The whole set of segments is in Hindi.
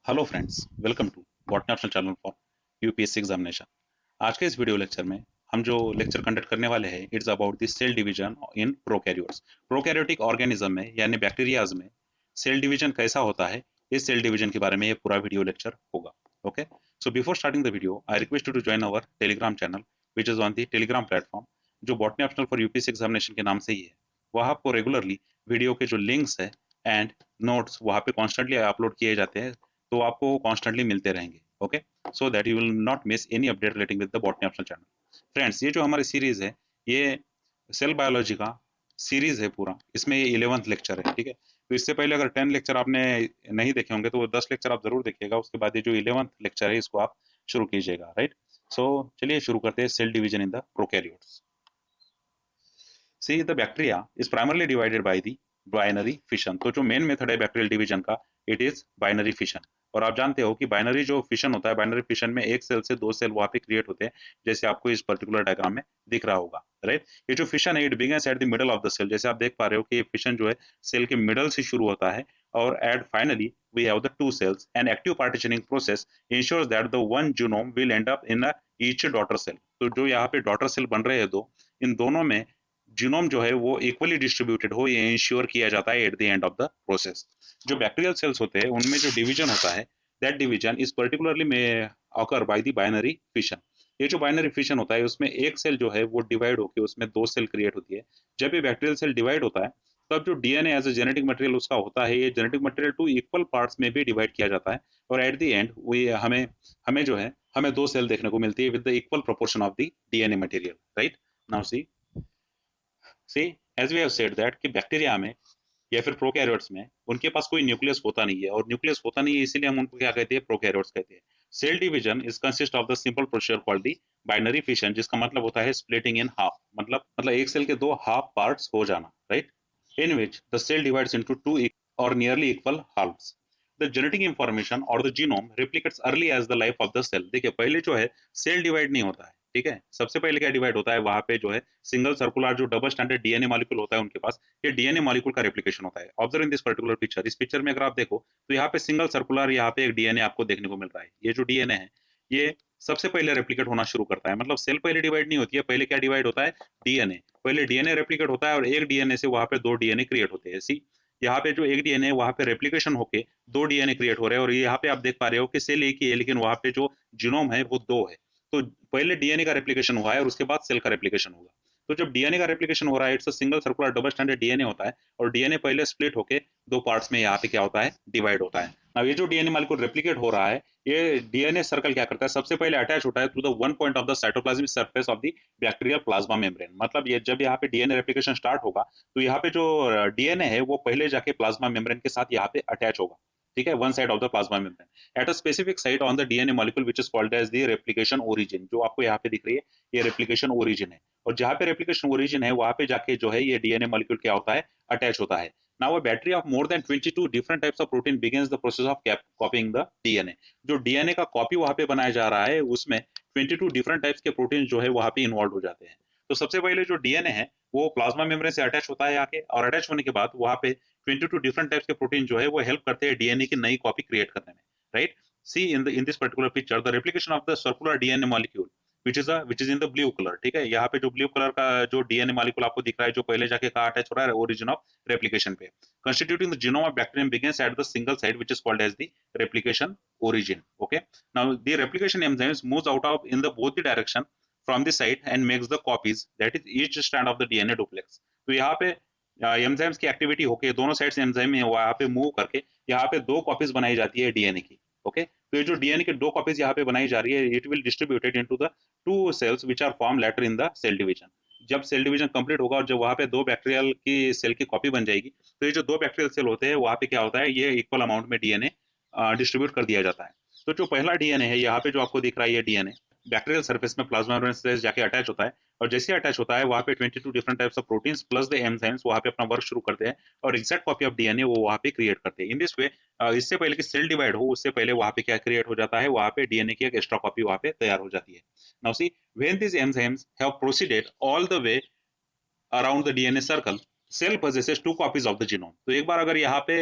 Hello friends, welcome to botany optional channel for UPSC examination. आज के इस वीडियो लेक्चर में हम जो लेक्चर कंडक्ट करने वाले हैं it's about the cell division in prokaryotes. Prokaryotic organism में यानी बैक्टीरियाज में सेल डिवीजन कैसा होता है, इस सेल डिवीजन के बारे में ये पूरा वीडियो लेक्चर होगा। Okay, so before starting the video I request you to join our Telegram channel which is on the Telegram platform, जो botany optional for UPSC examination के नाम से ही है। वहाँ आपको रेगुलरली वीडियो के जो लिंक्स है एंड नोट्स वहाँ पे कॉन्स्टेंटली अपलोड किए जाते हैं, तो आपको कॉन्स्टेंटली मिलते रहेंगे। Okay, so that you will not miss any update relating with the botany optional channel. Friends, ये जो हमारी सीरीज है ये सेल बायोलॉजी का सीरीज है पूरा, इसमें ये 11th लेक्चर है। ठीक है, तो इससे पहले अगर 10 लेक्चर आपने नहीं देखे होंगे तो वो 10 लेक्चर आप जरूर देखिएगा, उसके बाद ये जो 11th लेक्चर है इसको आप शुरू कीजिएगा। राइट, सो चलिए शुरू करते हैं cell division in the prokaryotes. See the bacteria is primarily divided by the binary fission. तो जो मेन मेथड है बैक्टीरियल डिवीजन का इट इज बाइनरी फिशन। और आप जानते हो कि बाइनरी जो फिशन होता है, बाइनरी फिशन में एक सेल से दो सेल वहां पे क्रिएट होते हैं, जैसे आपको इस पर्टिकुलर डायग्राम में दिख रहा होगा। राइट, ये जो फिशन है it begins at the middle of the cell. जैसे आप देख पा रहे हो कि ये फिशन जो है सेल के मिडल से शुरू होता है और at finally we have the two cells and active partitioning process ensures that the one genome will end up in each daughter cell. तो जो यहाँ पे डॉटर सेल बन रहे हैं दो, इन दोनों में जीनोम जो है वो इक्वली डिस्ट्रीब्यूटेड हो, ये इंश्योर किया जाता है at the end of the process. जो बैक्टीरियल सेल्स होते हैं उनमें जो डिवीजन होता है दैट डिवीजन इज पर्टिकुलरली में occur bye the binary fission. ये जो बाइनरी फिशन होता है उसमें एक सेल जो है वो डिवाइड होकर उसमें दो सेल क्रिएट होती है। जब ये बैक्टीरियल सेल डिवाइड होता है तब जो DNA as a genetic material उसका होता है, ये genetic material two equal parts में भी डिवाइड किया जाता है और एट द एंड वी हमें हमें जो है हमें दो सेल देखने को मिलती है with the equal proportion of the DNA material. Right, now see as we have said that कि बैक्टीरिया में या फिर प्रोकैरियोट्स में उनके पास कोई न्यूक्लियस होता नहीं है, और न्यूक्लियस होता नहीं है इसीलिए हम उनको क्या कहते हैं, प्रोकैरियोट्स कहते हैं। Cell division is consist of the simple procedure called the binary fission, जिसका मतलब होता है स्प्लिटिंग इन हाफ। मतलब एक सेल के दो हाफ पार्ट्स हो जाना। Right, in which the cell divides into two और nearly equal halves. The genetic information और the genome replicates early as the life of the cell. देखिए पहले जो है सेल डिवाइड नहीं होता है। ठीक है, सबसे पहले क्या डिवाइड होता है, वहां पे जो है सिंगल सर्कुलर जो डबल स्टैंडर्ड डीएनए मॉलिक्यूल होता है उनके पास, ये डीएनए मॉलिक्यूल का रेप्लिकेशन होता है। Observe in this particular picture. इस पिक्चर में अगर आप देखो तो यहाँ पे सिंगल सर्कुलर, यहाँ पे एक डीएनए आपको देखने को मिल रहा है। ये जो डीएनए है ये सबसे पहले रेप्लिकेट होना शुरू करता है। मतलब सेल पहले डिवाइड नहीं होती है, पहले क्या डिवाइड होता है, डीएनए। पहले डीएनए रेप्लिकेट होता है और एक डीएनए से वहां पे दो डीएनए क्रिएट होते हैं। सी, यहाँ पे जो एक डीएनए वहां पे रेप्लिकेशन होके दो डीएनए क्रिएट हो रहे हैं, और यहाँ पे आप देख पा रहे हो कि सेल एक ही है लेकिन वहां पे जो जीनोम है वो दो है। तो पहले डीएनए का रेप्लिकेशन हुआ है और उसके बाद सेल का रेप्लिकेशन होगा। तो जब डीएनए का रेप्लिकेशन हो रहा है it's a single circular double standard DNA होता है, और डीएनए पहले स्प्लिट होके दो पार्ट्स में यहाँ पे क्या होता है, डिवाइड होता है। अब ये जो डीएनए मॉलिक्यूल रेप्लिकेट हो रहा है, ये डीएनए सर्कल क्या करता है, सबसे पहले अटैच होता है to the one point of the cytoplasmic surface of the bacterial plasma membrane. मतलब ये जब यहाँ पे डीएनए रेप्लिकेशन स्टार्ट होगा तो यहाँ पे जो डीएनए है वो पहले जाके प्लाज्मा मेम्ब्रेन के साथ यहाँ पे अटैच होगा। ठीक है, one side of the plasma membrane at a specific site on the DNA molecule which is called as the replication origin. जो आपको यहाँ पे दिख रही है ये रेप्लिकेशन ओरिजिन है, और जहाँ पे रेप्लिकेशन ओरिजिन है वहां पे जाके जो है ये डीएनए मॉलिक्यूल क्या होता है, अटैच होता है। Now a battery of more than 22 different types of protein begins the process of copying the DNA। जो डीएनए का कॉपी वहां पे बनाया जा रहा है उसमें 22 डिफरेंट टाइप्स के प्रोटीन जो है वहां पे इन्वॉल्व हो जाते हैं। तो सबसे पहले जो डीएनए है वो प्लाज्मा मेम्ब्रेन से अटैच होता है आके, और अटैच होने के बाद वहां पे 22 डिफरेंट टाइप्स के प्रोटीन जो है वो हेल्प करते हैं डीएनए की नई कॉपी क्रिएट करने में। Right, see in this particular picture the replication of the circular DNA molecule which is in the blue color। ठीक है, यहाँ पे जो ब्लू कलर का जो डीएनए मॉलिक्यूल आपको दिख रहा है जो पहले जाके कहाँ अटैच हो रहा है, ओरिजिन ऑफ रेप्लिकेशन पे। constituting the genome of bacterium begins at the single site which is called as the replication origin। Okay, now the replication enzymes moves out of in the both the direction from the site and makes the copies, that is each strand of the DNA duplex। तो यहाँ पे एंजाइम्स की एक्टिविटी होके दोनों साइड से एंजाइम वहाँ पे मूव करके यहाँ पे दो कॉपीज बनाई जाती है डीएनए की। ओके, तो ये जो डीएनए के दो कॉपीज यहाँ पे बनाई जा रही है it will distributed into the two cells which are form later in the cell division. जब सेल डिवीजन कंप्लीट होगा और जब वहाँ पे दो बैक्टीरियल की सेल की कॉपी बन जाएगी तो ये जो दो बैक्टीरियल सेल होते हैं वहाँ पे क्या होता है, ये इक्वल अमाउंट में डीएनए डिस्ट्रीब्यूट कर दिया जाता है। तो जो पहला डीएनए है यहाँ पे जो आपको दिख रहा है ये डीएनए बैक्टीरियल सरफेस में प्लाज्मा मेम्ब्रेन से जाके अटैच होता है, और जैसे अटैच होता है वहाँ पे 22 different types of proteins plus the enzymes वहाँ पे अपना वर्क शुरू करते हैं और एग्जैक्ट कॉपी ऑफ डीएनए वो वहाँ पे क्रिएट करते हैं। इन दिस वे इससे पहले कि सेल डिवाइड हो उससे पहले वहाँ पे क्या क्रिएट हो जाता है, वहाँ पे डीएनए की एक एक्स्ट्रा कॉपी वहाँ पे तैयार हो जाती है। Now see when this enzymes have proceeded all the way around the DNA circle, cell possesses two copies of the genome. तो एक बार अगर यहाँ पे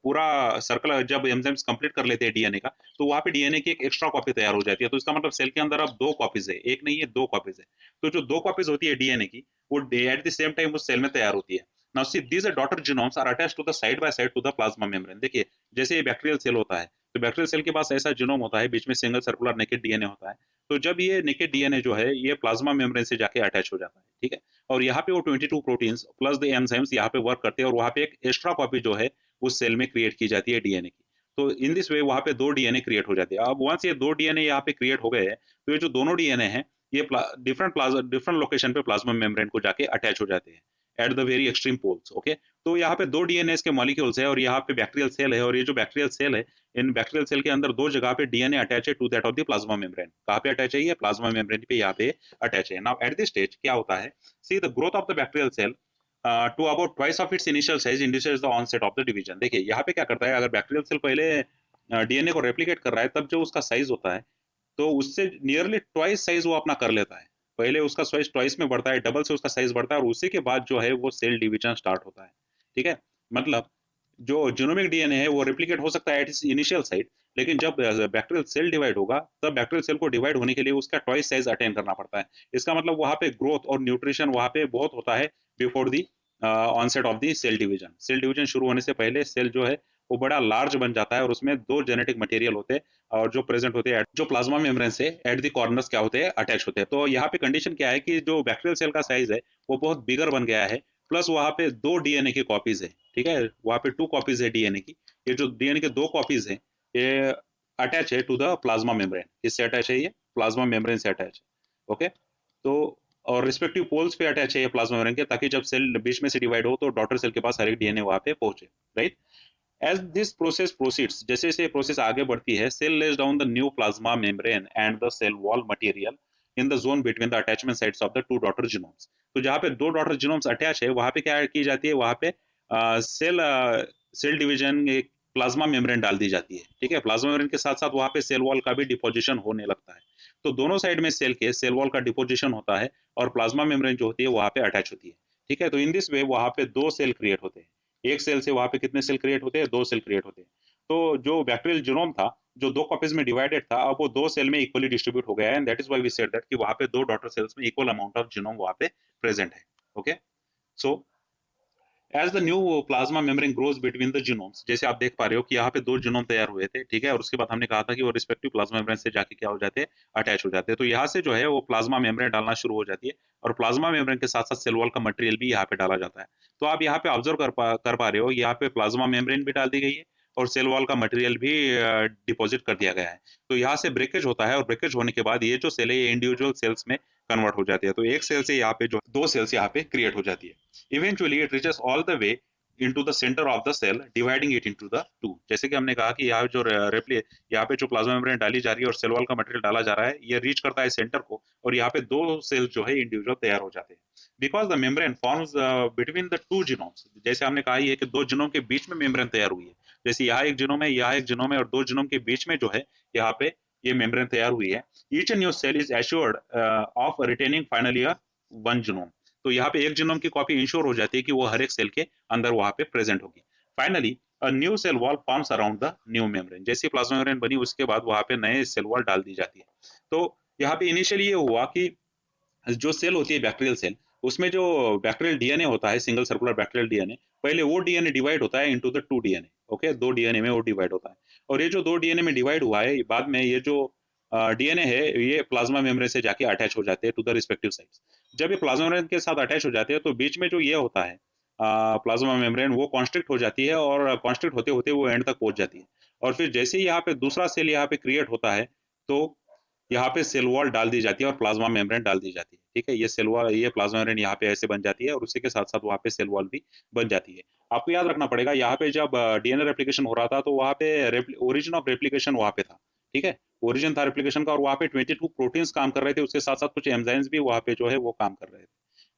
पूरा सर्कल जब एंजाइम्स कंप्लीट कर लेते हैं डीएनए का, तो वहाँ पे डीएनए की एक एक्स्ट्रा कॉपी तैयार हो जाती है। तो इसका मतलब सेल के अंदर अब दो कॉपीज है, एक नहीं है, दो कॉपीज है। तो जो दो कॉपीज होती है डीएनए की, वो एट द सेम टाइम उस सेल में तैयार होती है। Now see these daughter genomes are attached to the side by side to the plasma membrane. देखिए, जैसे ये बैक्टीरियल सेल होता है, तो बैक्टीरियल सेल के पास ऐसा जीनोम होता है, बीच में सिंगल सर्कुलर नेकेड डीएनए होता है। तो जब ये नेकेड डीएनए जो है, ये प्लाज्मा मेम्ब्रेन से जाके अटैच हो जाता है, ठीक है। और यहाँ पे वो 22 प्रोटीन्स प्लस द एंजाइम्स यहाँ पे वर्क करते हैं, और वहाँ पे एक एक्स्ट्रा कॉपी जो है उस सेल में क्रिएट की जाती है डीएनए की। तो इन दिस वे वहाँ पे दो डीएनए क्रिएट हो जाते हैं। अब वंस ये दो डीएनए यहाँ पे क्रिएट हो गए हैं, तो ये जो दोनों डीएनए हैं, ये डिफरेंट लोकेशन पे प्लाज्मा मेम्ब्रेन को जाके अटैच हो जाते हैं at the very extreme poles. Okay, तो यहाँ पे दो डीएनए के मॉलिक्यूल्स है, और यहाँ पे बैक्टीरियल सेल है, और ये जो बैक्टीरियल सेल है, इन बैक्टीरियल सेल के अंदर दो जगह पे डीएनए अटैच है to that of the plasma membrane. कहाँ पे अटैच है? ये प्लाज्मा मेम्ब्रेन पे यहाँ पे अटैच है। नाउ एट दिस स्टेज क्या होता है, see the growth of the bacterial cell to about twice of its initial size induces the onset of the division. देखिए यहाँ पे क्या करता है, अगर बैक्टीरियल सेल पहले डीएनए को रेप्लिकेट कर रहा है, तब जो उसका साइज होता है, तो उससे नियरली ट्वाइस साइज वो अपना कर लेता है। पहले उसका साइज ट्वाइस में बढ़ता है, डबल से उसका साइज बढ़ता है, और उसी के बाद जो है वो सेल डिवीजन स्टार्ट होता है। ठीक है, मतलब जो जीनोमिक डीएनए है वो रेप्लिकेट हो सकता है एट इट्स इनिशियल साइट, लेकिन जब बैक्टीरियल सेल डिवाइड होगा, तब बैक्टीरियल सेल को डिवाइड होने के लिए उसका ट्वाइस साइज अटेन करना पड़ता है। इसका मतलब वहाँ पे ग्रोथ और न्यूट्रिशन वहाँ पे बहुत होता है before the onset of the cell division. Cell division शुरू होने से पहले सेल जो है वो बड़ा लार्ज बन जाता है, और उसमें दो जेनेटिक मटेरियल होते हैं, और जो प्रेजेंट होते हैं जो प्लाज्मा मेम्ब्रेन से एट द कॉर्नर्स क्या होते हैं, अटैच होते हैं। तो यहाँ पे कंडीशन क्या है कि जो बैक्टीरियल सेल का साइज है वो बहुत बिगर बन गया है, प्लस वहाँ पे दो डीएनए की कॉपीज है। ठीक है, वहाँ पे टू कॉपीज है डीएनए की। ये जो डीएनए के दो कॉपीज है, ये अटैच है टू द प्लाज्मा मेम्ब्रेन। इससे अटैच है, ये प्लाज्मा मेम्ब्रेन से अटैच है। ओके, तो और रिस्पेक्टिव पोल्स पे अटैच है ये प्लाज्मा मेम्ब्रेन के, ताकि जब सेल बीच में से डिवाइड हो तो डॉटर सेल के पास हर एक डीएनए वहाँ पे पहुंचे। Right, as this process proceeds, जैसे जैसे प्रोसेस आगे बढ़ती है, cell lays down the new plasma membrane and the cell wall material in the zone between the attachment sites of the two daughter genomes. तो जहाँ पे दो डॉटर जीनोम्स अटैच है, वहाँ पे क्या की जाती है, वहाँ पे सेल सेल डिवीजन एक प्लाज्मा मेम्ब्रेन डाल दी जाती है। ठीक है, प्लाज्मा मेम्ब्रेन के साथ साथ वहाँ पे सेल वॉल का भी डिपोजिशन होने लगता है। तो दोनों साइड में सेल के सेल वॉल का डिपोजिशन होता है, और प्लाज्मा मेम्ब्रेन जो होती है वहाँ पे अटैच होती है। ठीक है, तो इन दिस वे वहाँ पे दो सेल क्रिएट होते हैं। एक सेल से वहाँ पे कितने सेल क्रिएट होते हैं? दो सेल क्रिएट होते हैं। तो जो बैक्टीरियल जीनोम था, जो दो कॉपीज में डिवाइडेड था, अब वो दो सेल में इक्वली डिस्ट्रीब्यूट हो गया है, and that is why we said that कि वहाँ पे दो डॉटर सेल्स में इक्वल अमाउंट ऑफ जीनोम वहाँ पे प्रेजेंट है। Okay, so as the new plasma membrane grows between the genomes, जैसे आप देख पा रहे हो कि यहाँ पे दो जीनोम तैयार हुए थे। ठीक है, और उसके बाद हमने कहा था कि वो रिस्पेक्टिव प्लाज्मा मेम्ब्रेन से जाके क्या हो जाते हैं, अटैच हो जाते हैं। तो यहाँ से जो है वो प्लाज्मा मेम्ब्रेन डालना शुरू हो जाती है, और प्लाज्मा मेम्ब्रेन के साथ साथ सेल वॉल का मटेरियल भी यहाँ पे डाला जाता है। तो आप यहाँ पे ऑब्जर्व कर पा रहे हो, यहाँ पे प्लाज्मा मेम्ब्रेन भी डाल दी गई है, और सेल वॉल का मटेरियल भी डिपॉजिट कर दिया गया है। तो यहाँ से ब्रेकेज होता है, और ब्रेकेज होने के बाद ये जो सेल है ये इंडिविजुअल सेल्स में कन्वर्ट हो जाती है। तो एक सेल से यहाँ पे जो दो सेल्स यहाँ पे क्रिएट हो जाती है। Eventually it reaches all the way into the center of the cell, dividing it into the two। जैसे कि हमने कहा कि यहाँ पे जो प्लाज्मा मेम्ब्रेन डाली जा रही है और सेल वॉल का मटेरियल डाला जा रहा है, ये रीच करता है सेंटर को, और यहाँ पे दो सेल जो है इंडिविजुअल तैयार हो जाते हैं। Because the membrane forms between the two genomes, जैसे हमने कहा है कि दो जीनोम के बीच में मेम्ब्रेन तैयार हुई है। जैसे यहाँ एक जीनोम है, यहाँ एक जीनोम है, और दो जीनोम के बीच में जो है यहाँ पे ये मेम्ब्रेन तैयार हुई है। Each new cell is assured of retaining finally one genome. तो यहाँ पे एक जीनोम की कॉपी इंश्योर हो जाती है कि वो हर एक सेल के अंदर वहाँ पे प्रेजेंट होगी। Finally a new cell wall forms around the new membrane. जैसे प्लाज्मा मेम्ब्रेन बनी, उसके बाद वहाँ पे नए सेल वॉल डाल दी जाती है। तो यहाँ पे इनिशियली ये हुआ कि जो सेल होती है बैक्टीरियल सेल, उसमें जो बैक्टीरियल डीएनए होता है, सिंगल सर्कुलर बैक्टीरियल डीएनए, पहले वो डीएनए डिवाइड होता है into the to DNA. Okay, दो डीएनए में वो डिवाइड होता है, और ये जो दो डीएनए में डिवाइड हुआ है, बाद में ये जो डीएनए है ये प्लाज्मा मेम्ब्रेन से जाके अटैच हो जाते हैं टू द रिस्पेक्टिव साइट्स। जब ये प्लाज्मा मेम्ब्रेन के साथ अटैच हो जाते हैं, तो बीच में जो ये होता है प्लाज्मा मेम्ब्रेन, वो कॉन्स्ट्रिक्ट हो जाती है, और कॉन्स्ट्रिक्ट होते होते वो एंड तक पहुंच जाती है। और फिर जैसे ही यहाँ पे दूसरा सेल यहाँ पे क्रिएट होता है, तो यहाँ पे सेल वॉल डाल दी जाती है और प्लाज्मा मेम्ब्रेन डाल दी जाती है। ठीक है, ये सेल वॉल, ये प्लाज्मा मेम्ब्रेन यहाँ पे ऐसे बन जाती है, और उसी के साथ साथ वहाँ पे सेल वॉल भी बन जाती है। आपको याद रखना पड़ेगा, यहाँ पे जब डीएनए रेप्लिकेशन हो रहा था, तो वहाँ पे ओरिजिन ऑफ रेप्लिकेशन वहाँ पे था। ठीक है, ओरिजिन था रेप्लिकेशन का, और वहाँ पे 22 प्रोटीन्स काम कर रहे थे, उसके साथ साथ कुछ एंजाइम्स भी वहाँ पे जो है वो काम कर रहे थे।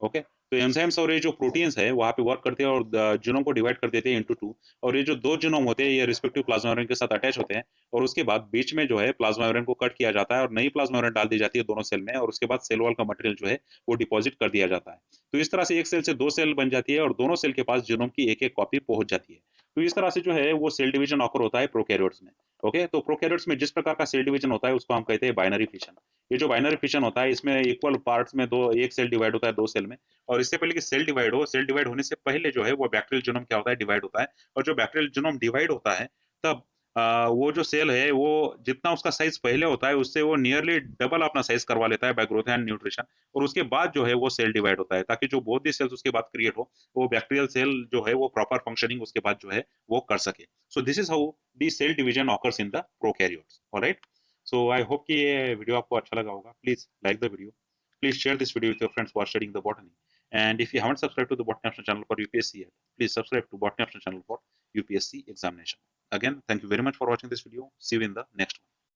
ओके, तो एंजाइम्स और ये जो प्रोटीन्स है वहाँ पे वर्क करते हैं और जीनोम को डिवाइड कर देते हैं इनटू 2, और ये जो 2 जीनोम होते हैं ये रिस्पेक्टिव प्लाज्मा मेम्ब्रेन के साथ अटैच होते हैं, और उसके बाद बीच में जो है प्लाज्मा मेम्ब्रेन को कट किया जाता है और नई प्लाज्मा मेम्ब्रेन डाल दी जाती है दोनों सेल में, और उसके बाद सेल वॉल का मटेरियल जो है वो डिपॉजिट कर दिया जाता है। तो इस तरह से एक सेल से 2 सेल बन जाती है और दोनों सेल के पास जीनोम की एक-एक कॉपी पहुँच जाती है। तो इस तरह से जो है वो सेल डिवीजन ऑकर होता है प्रोकैरियोट्स में। ओके, तो प्रोकैरियोट्स में जिस प्रकार का सेल डिवीजन होता है उसको हम कहते हैं बाइनरी फिशन। ये जो बाइनरी फिशन होता है इसमें इक्वल पार्ट्स में दो एक सेल डिवाइड होता है 2 सेल में, और इससे पहले कि सेल डिवाइड होने से पहले जो है वो बैक्टीरियल जीनोम क्या होता है, डिवाइड होता है। और जो बैक्टीरियल जीनोम डिवाइड होता है तब वो जो सेल है वो जितना उसका साइज पहले होता है उससे वो नियरली डबल अपना साइज करवा लेता है बाय ग्रोथ एंड न्यूट्रिशन, और उसके बाद जो है वो सेल डिवाइड होता है ताकि जो बोथ दी सेल्स उसके बाद क्रिएट हो, वो बैक्टीरियल सेल जो है वो प्रॉपर फंक्शनिंग उसके बाद जो है वो कर सके। So this is how the cell division occurs in the prokaryotes. Alright, so I hope कि ये वीडियो आपको अच्छा लगा होगा। Please like the video, please share this video with your friends who are studying the botany. And if you haven't subscribed to the Botany Optional channel for UPSC yet, please subscribe to Botany Optional channel for UPSC examination. Again, thank you very much for watching this video. See you in the next one.